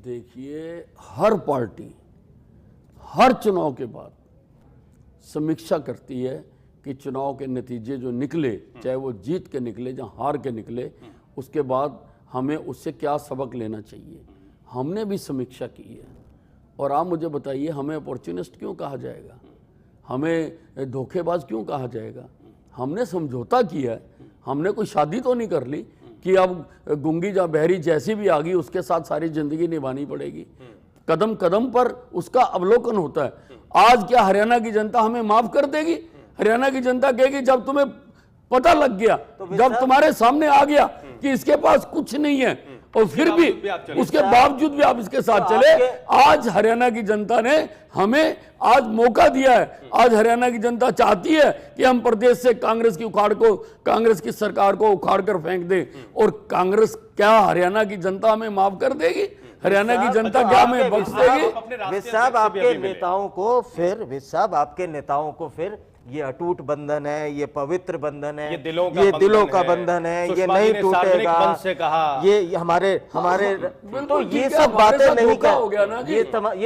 देखिए, हर पार्टी हर चुनाव के बाद समीक्षा करती है कि चुनाव के नतीजे जो निकले, चाहे वो जीत के निकले या हार के निकले, उसके बाद हमें उससे क्या सबक लेना चाहिए। हमने भी समीक्षा की है। और आप मुझे बताइए, हमें अपॉर्चुनिस्ट क्यों कहा जाएगा, हमें धोखेबाज क्यों कहा जाएगा। हमने समझौता किया है, हमने कोई शादी तो नहीं कर ली कि अब गूंगी या बहरी जैसी भी आ गई उसके साथ सारी जिंदगी निभानी पड़ेगी। कदम कदम पर उसका अवलोकन होता है। आज क्या हरियाणा की जनता हमें माफ कर देगी? हरियाणा की जनता कहेगी जब तुम्हें पता लग गया, जब तुम्हारे सामने आ गया कि इसके पास कुछ नहीं है और फिर भी उसके बावजूद भी आप इसके साथ चले। आज हरियाणा की जनता ने हमें आज मौका दिया है। आज हरियाणा की जनता चाहती है कि हम प्रदेश से कांग्रेस की कांग्रेस की सरकार को उखाड़ कर फेंक दें। और कांग्रेस क्या हरियाणा की जनता हमें माफ कर देगी? हरियाणा की जनता क्या हमें बख्श देगी? विज साहब आपके नेताओं को फिर ये अटूट बंधन है, ये पवित्र बंधन है, ये दिलों का बंधन है, ये नहीं टूटेगा, ये हमारे तो ये सब बातें नहीं हो गया ना जी। ये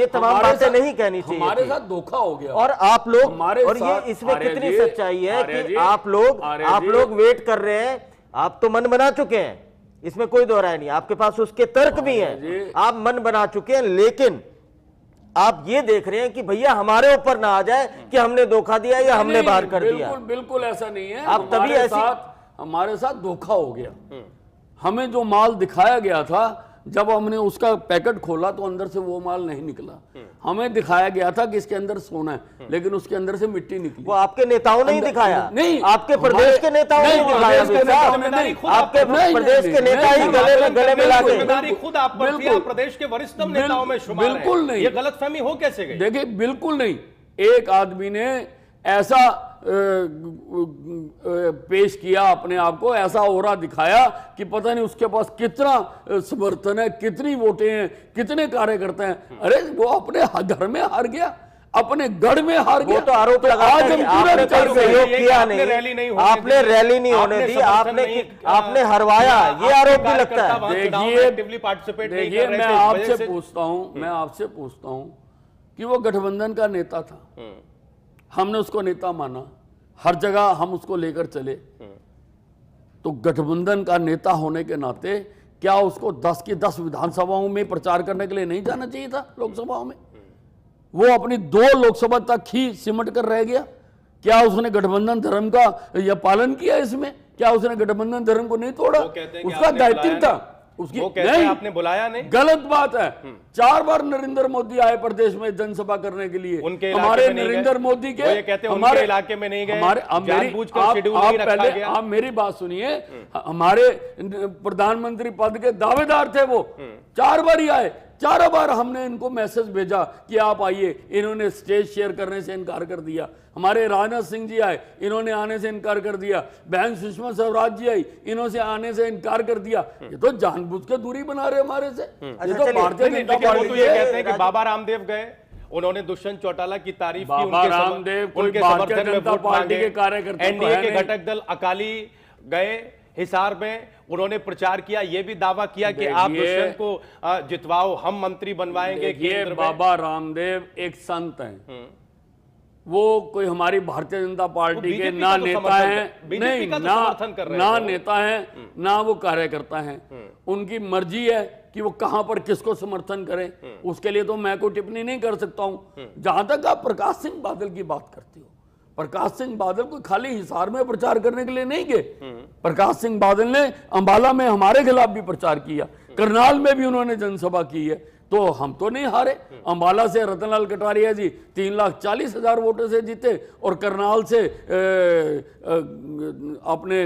तमाम बातें नहीं कहनी चाहिए। हमारे साथ धोखा हो गया। और आप लोग, और ये इसमें कितनी सच्चाई है कि आप लोग वेट कर रहे हैं। आप तो मन बना चुके हैं, इसमें कोई दो राय नहीं, आपके पास उसके तर्क भी हैं, आप मन बना चुके हैं। लेकिन आप ये देख रहे हैं कि भैया हमारे ऊपर ना आ जाए कि हमने धोखा दिया या हमने बाहर कर दिया। बिल्कुल ऐसा नहीं है। आप तभी हमारे साथ धोखा हो गया। हमें जो माल दिखाया गया था, जब हमने उसका पैकेट खोला तो अंदर से वो माल नहीं निकला। हमें दिखाया गया था कि इसके अंदर सोना है, लेकिन उसके अंदर से मिट्टी निकली। वो आपके नेताओं ने ही दिखाया, नहीं आपके प्रदेश के नेताओं ने दिखाया। आपके प्रदेश के नेता ही गले मिला के खुद आप प्रदेश के वरिष्ठतम नेताओं में शुमार हैं। बिल्कुल नहीं, ये गलतफहमी हो कैसे गई? देखिए, बिल्कुल नहीं। एक आदमी ने ऐसा पेश किया अपने आप को, ऐसा ओरा दिखाया कि पता नहीं उसके पास कितना समर्थन है, कितनी वोटें हैं, कितने कार्यकर्ता हैं। अरे वो अपने घर में हार गया, अपने गढ़ में हार गया। वो तो आरोप लगाते हैं आपने कोई सहयोग किया नहीं, आपने रैली नहीं होने दी, आपने हरवाया, ये आरोप भी लगता है। देखिए, मैं आपसे पूछता हूं कि वो गठबंधन का नेता था, हमने उसको नेता माना, हर जगह हम उसको लेकर चले, तो गठबंधन का नेता होने के नाते क्या उसको 10 की 10 विधानसभाओं में प्रचार करने के लिए नहीं जाना चाहिए था? लोकसभाओं में वो अपनी 2 लोकसभा तक ही सिमट कर रह गया। क्या उसने गठबंधन धर्म का यह पालन किया? इसमें क्या उसने गठबंधन धर्म को नहीं तोड़ा? उसका दायित्व था उसकी। नहीं, आपने बुलाया नहीं, गलत बात है। 4 बार नरेंद्र मोदी आए प्रदेश में जनसभा करने के लिए। हमारे नरेंद्र मोदी के हमारे इलाके में नहीं गए, आप मेरी बात सुनिए। हमारे प्रधानमंत्री पद के दावेदार थे वो, 4 बार ही आए। 4 बार हमने इनको मैसेज भेजा कि आप आइए, इन्होंने स्टेज शेयर करने से इनकार कर दिया। हमारे राजनाथ सिंह जी आए, इन्होंने आने से इनकार कर दिया। बहन सुषमा स्वराज जी आई, इन्होंने आने से इनकार कर दिया। ये तो जानबूझ के दूरी बना रहे हमारे से। ये तो भारतीय जनता पार्टी तो ये कहते हैं कि बाबा रामदेव गए, उन्होंने दुष्यंत चौटाला की तारीफ की, बाबा रामदेव उनके समर्थन में वोट मांगे। के कार्यकर्ता, एनडीए के घटक दल अकाली गए हिसार में, उन्होंने प्रचार किया, ये भी दावा किया कि आप दुष्यंत को जितवाओ, हम मंत्री बनवाएंगे। ये बाबा रामदेव एक संत हैं, वो कोई हमारी भारतीय जनता पार्टी के ना नेता हैं, नहीं ना नेता हैं, ना वो कार्यकर्ता हैं। उनकी मर्जी है कि वो कहां पर किसको समर्थन करें, उसके लिए तो मैं कोई टिप्पणी नहीं कर सकता हूं। जहां तक आप प्रकाश सिंह बादल की बात करते हो, प्रकाश सिंह बादल कोई खाली हिसार में प्रचार करने के लिए नहीं गए। प्रकाश सिंह बादल ने अंबाला में हमारे खिलाफ भी प्रचार किया, करनाल में भी उन्होंने जनसभा की है। तो हम तो नहीं हारे। अंबाला से रतनलाल कटारिया जी 3,40,000 वोटों से जीते, और करनाल से अपने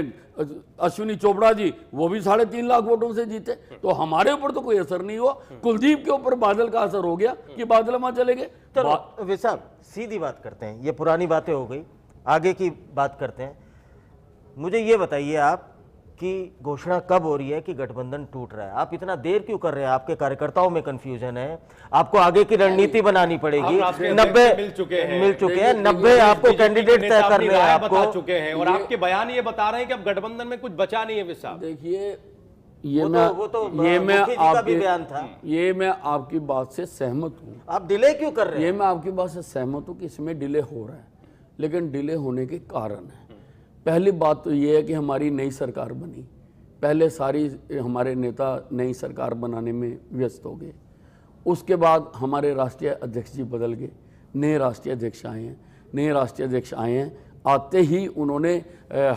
अश्विनी चोपड़ा जी वो भी 3.5 लाख वोटों से जीते। तो हमारे ऊपर तो कोई असर नहीं हुआ। कुलदीप के ऊपर बादल का असर हो गया कि बादल वहां चले गए। तो वे साहब सीधी बात करते हैं, ये पुरानी बातें हो गई, आगे की बात करते हैं। मुझे ये बताइए आप कि घोषणा कब हो रही है कि गठबंधन टूट रहा है? आप इतना देर क्यों कर रहे हैं? आपके कार्यकर्ताओं में कंफ्यूजन है, आपको आगे की रणनीति बनानी पड़ेगी। 90 मिल चुके हैं, 90 आपको कैंडिडेट तय करने हैं, बता चुके हैं, और आपके बयान ये बता रहे हैं कि अब गठबंधन में कुछ बचा नहीं है। विशाल, देखिए, ये वो मैं तो ये मैं मुखी जी का भी आपकी बयान था। ये मैं आपकी बात से सहमत हूँ। आप डिले क्यों कर रहे हैं? ये मैं आपकी बात से सहमत हूँ कि इसमें डिले हो रहा है, लेकिन डिले होने के कारण है। पहली बात तो ये है कि हमारी नई सरकार बनी, पहले सारी हमारे नेता नई सरकार बनाने में व्यस्त हो गए। उसके बाद हमारे राष्ट्रीय अध्यक्ष जी बदल गए, नए राष्ट्रीय अध्यक्ष आए हैं। नए राष्ट्रीय अध्यक्ष आए हैं, आते ही उन्होंने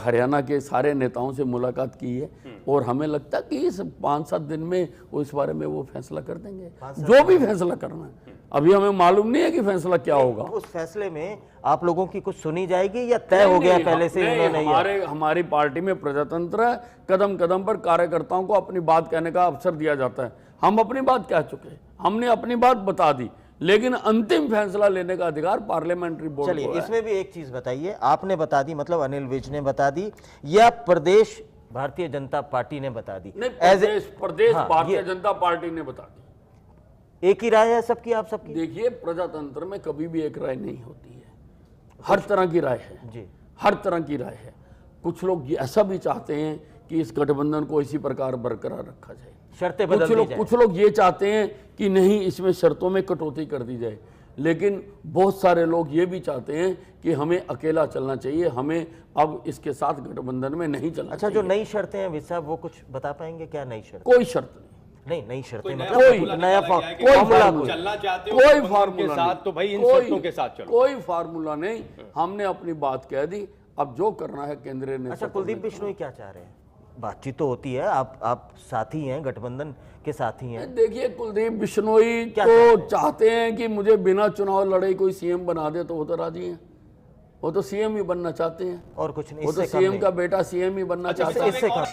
हरियाणा के सारे नेताओं से मुलाकात की है और हमें लगता है कि इस 5-7 दिन में वो इस बारे में वो फैसला कर देंगे, जो भी फैसला करना है। अभी हमें मालूम नहीं है कि फैसला क्या होगा। उस फैसले में आप लोगों की कुछ सुनी जाएगी या तय हो गया नहीं, पहले से? नहीं, उन्होंने हमारी पार्टी में प्रजातंत्र है, कदम कदम पर कार्यकर्ताओं को अपनी बात कहने का अवसर दिया जाता है। हम अपनी बात कह चुके हैं, हमने अपनी बात बता दी, लेकिन अंतिम फैसला लेने का अधिकार पार्लियामेंट्री बोर्ड चलिए को है। इसमें भी एक चीज बताइए, आपने बता दी, मतलब अनिल विज ने बता दी या प्रदेश भारतीय जनता पार्टी ने बता दी? नहीं, As a- प्रदेश हाँ, भारतीय ये- जनता पार्टी ने बता दी। एक ही राय है सबकी, आप सबकी? देखिए, प्रजातंत्र में कभी भी एक राय नहीं होती है, हर तरह की राय है जी। हर तरह की राय है। कुछ लोग ऐसा भी चाहते हैं कि इस गठबंधन को इसी प्रकार बरकरार रखा जाए, शर्तें बदल दी जाए। कुछ लोग ये चाहते हैं कि नहीं, इसमें शर्तों में कटौती कर दी जाए, लेकिन बहुत सारे लोग ये भी चाहते हैं कि हमें अकेला चलना चाहिए, हमें अब इसके साथ गठबंधन में नहीं चलना अच्छा, चाहिए। जो नई शर्तें हैं विज साहब, वो कुछ बता पाएंगे क्या नई शर्त? कोई शर्त नहीं, नहीं, नई शर्तें नया मतलब फार्मूला नया निकाला गया है कि फॉर्मूला फार्मूला कोई? चलना चाहते हो कोई गठबंधन फार्मूला के साथ नहीं। तो भाई इन कोई- शर्तों के साथ चलो। कोई फार्मूला नहीं, हमने अपनी बात कह दी, अब जो करना है केंद्रीय नेता अच्छा, को कुलदीप बिश्नोई क्या चाह रहे हैं? बातचीत तो होती है, आप साथी हैं, गठबंधन के साथी हैं। देखिए, कुलदीप बिश्नोई क्या तो चाहते हैं कि मुझे बिना चुनाव लड़े कोई सीएम बना दे, तो वो तो राजी हैं, वो तो सीएम ही बनना चाहते हैं, और कुछ नहीं, वो तो इससे कम सीएम नहीं। का बेटा सीएम ही बनना चाहता है। इससे कम। और